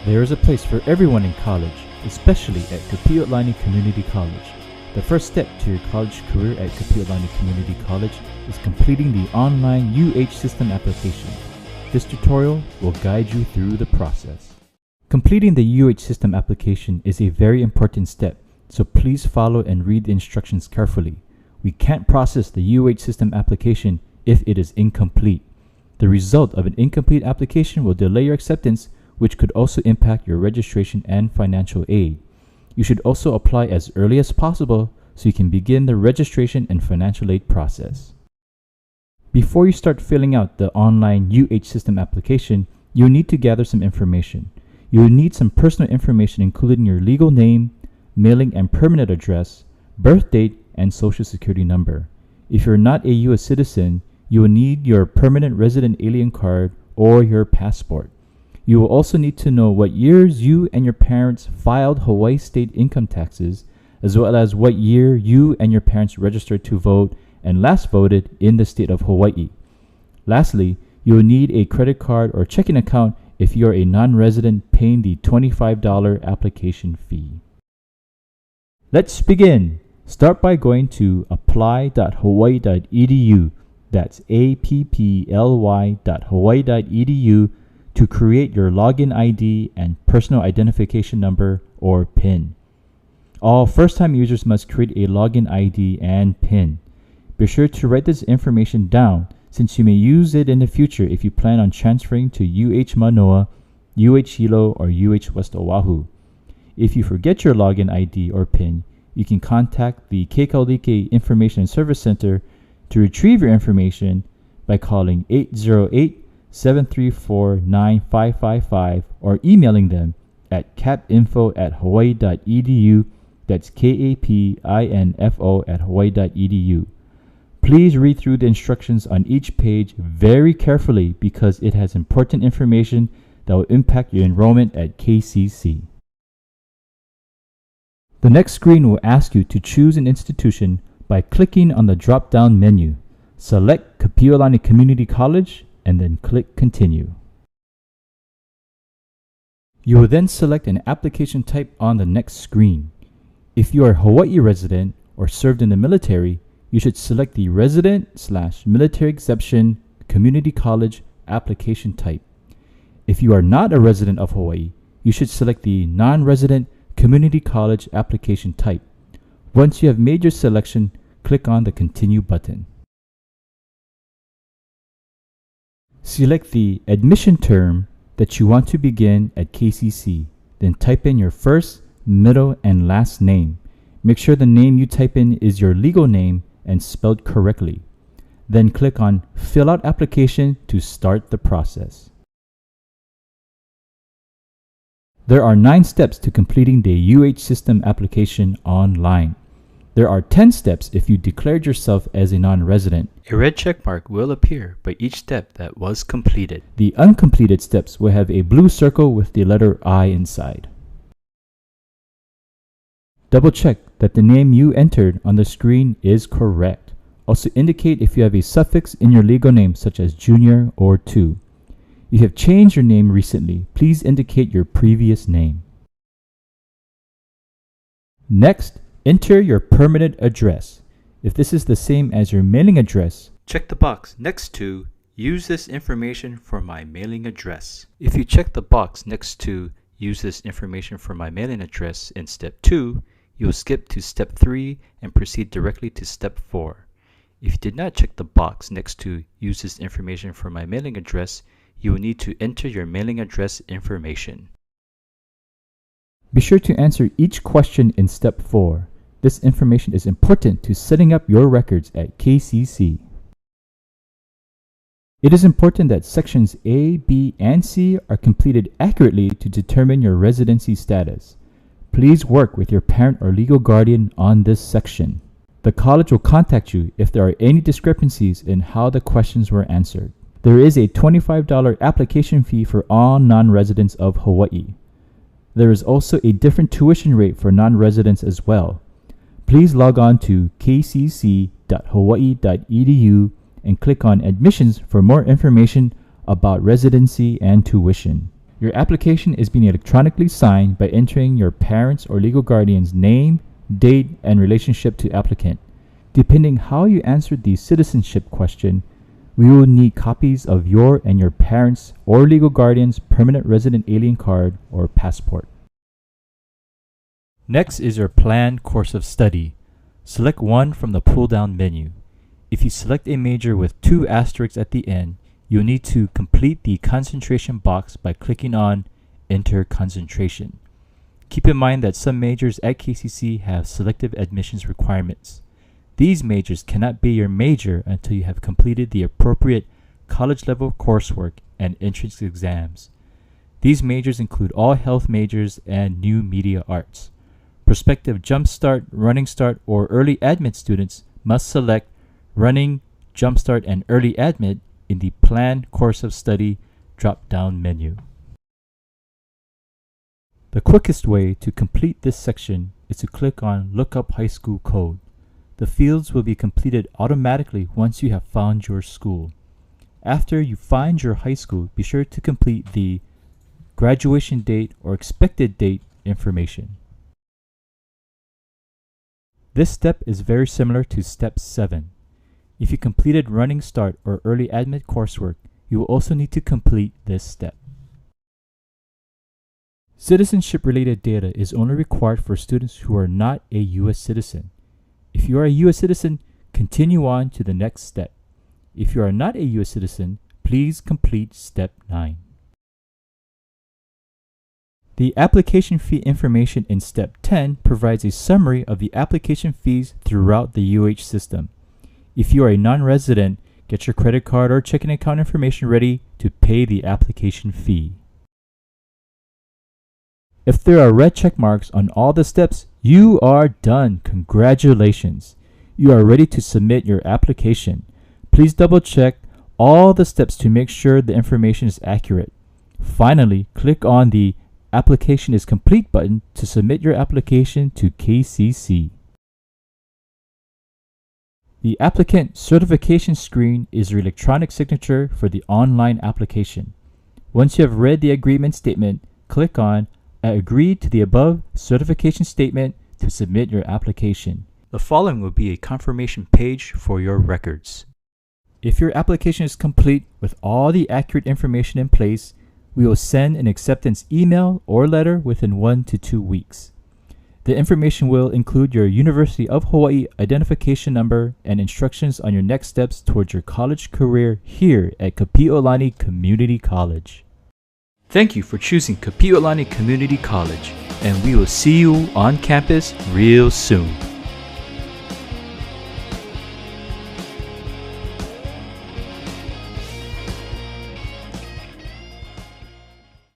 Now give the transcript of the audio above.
There is a place for everyone in college, especially at Kapiolani Community College. The first step to your college career at Kapiolani Community College is completing the online UH system application. This tutorial will guide you through the process. Completing the UH system application is a very important step, so please follow and read the instructions carefully. We can't process the UH system application if it is incomplete. The result of an incomplete application will delay your acceptance, which could also impact your registration and financial aid. You should also apply as early as possible so you can begin the registration and financial aid process. Before you start filling out the online UH system application, you will need to gather some information. You will need some personal information including your legal name, mailing and permanent address, birth date, and social security number. If you're not a U.S. citizen, you will need your permanent resident alien card or your passport. You will also need to know what years you and your parents filed Hawaii state income taxes, as well as what year you and your parents registered to vote and last voted in the state of Hawaii. Lastly, you will need a credit card or checking account if you are a non-resident paying the $25 application fee. Let's begin. Start by going to apply.hawaii.edu, that's apply.hawaii.edu, to create your login ID and personal identification number or PIN. All first-time users must create a login ID and PIN. Be sure to write this information down since you may use it in the future if you plan on transferring to UH Manoa, UH Hilo, or UH West Oahu. If you forget your login ID or PIN, you can contact the Kekalike Information Service Center to retrieve your information by calling 808-734-9555 or emailing them at capinfo@hawaii.edu, that's KAPINFO@hawaii.edu. Please read through the instructions on each page very carefully because it has important information that will impact your enrollment at KCC. The next screen will ask you to choose an institution by clicking on the drop-down menu. Select Kapiolani Community College and then click Continue. You will then select an application type on the next screen. If you are a Hawaii resident or served in the military, you should select the Resident/Military Exemption Community College application type. If you are not a resident of Hawaii, you should select the Non-Resident Community College application type. Once you have made your selection, click on the Continue button. Select the admission term that you want to begin at KCC, then type in your first, middle, and last name. Make sure the name you type in is your legal name and spelled correctly. Then click on Fill Out Application to start the process. There are 9 steps to completing the UH system application online. There are 10 steps if you declared yourself as a non-resident. A red check mark will appear by each step that was completed. The uncompleted steps will have a blue circle with the letter I inside. Double check that the name you entered on the screen is correct. Also indicate if you have a suffix in your legal name such as Junior or Tu. If you have changed your name recently, please indicate your previous name. Next, enter your permanent address. If this is the same as your mailing address, check the box next to Use this information for my mailing address. If you check the box next to Use this information for my mailing address in step 2, you will skip to step 3 and proceed directly to step 4. If you did not check the box next to Use this information for my mailing address, you will need to enter your mailing address information. Be sure to answer each question in step 4. This information is important to setting up your records at KCC. It is important that sections A, B, and C are completed accurately to determine your residency status. Please work with your parent or legal guardian on this section. The college will contact you if there are any discrepancies in how the questions were answered. There is a $25 application fee for all non-residents of Hawaii. There is also a different tuition rate for non-residents as well. Please log on to kcc.hawaii.edu and click on Admissions for more information about residency and tuition. Your application is being electronically signed by entering your parents' or legal guardian's name, date, and relationship to applicant. Depending how you answered the citizenship question, we will need copies of your and your parents' or legal guardian's permanent resident alien card or passport. Next is your planned course of study. Select one from the pull-down menu. If you select a major with 2 asterisks at the end, you'll need to complete the concentration box by clicking on Enter Concentration. Keep in mind that some majors at KCC have selective admissions requirements. These majors cannot be your major until you have completed the appropriate college-level coursework and entrance exams. These majors include all health majors and new media arts. Prospective Jumpstart, Running Start, or Early Admit students must select Running, Jumpstart, and Early Admit in the Planned Course of Study drop-down menu. The quickest way to complete this section is to click on Look Up High School Code. The fields will be completed automatically once you have found your school. After you find your high school, be sure to complete the graduation date or expected date information. This step is very similar to step 7. If you completed Running Start or Early Admit coursework, you will also need to complete this step. Citizenship-related data is only required for students who are not a U.S. citizen. If you are a U.S. citizen, continue on to the next step. If you are not a U.S. citizen, please complete step 9. The application fee information in step 10 provides a summary of the application fees throughout the UH system. If you are a non-resident, get your credit card or checking account information ready to pay the application fee. If there are red check marks on all the steps, you are done. Congratulations. You are ready to submit your application. Please double check all the steps to make sure the information is accurate. Finally, click on the Application is Complete button to submit your application to KCC. The applicant certification screen is your electronic signature for the online application. Once you have read the agreement statement, click on I agree to the above certification statement to submit your application. The following will be a confirmation page for your records. If your application is complete with all the accurate information in place, we will send an acceptance email or letter within 1 to 2 weeks. The information will include your University of Hawaii identification number and instructions on your next steps towards your college career here at Kapiolani Community College. Thank you for choosing Kapiolani Community College, and we will see you on campus real soon.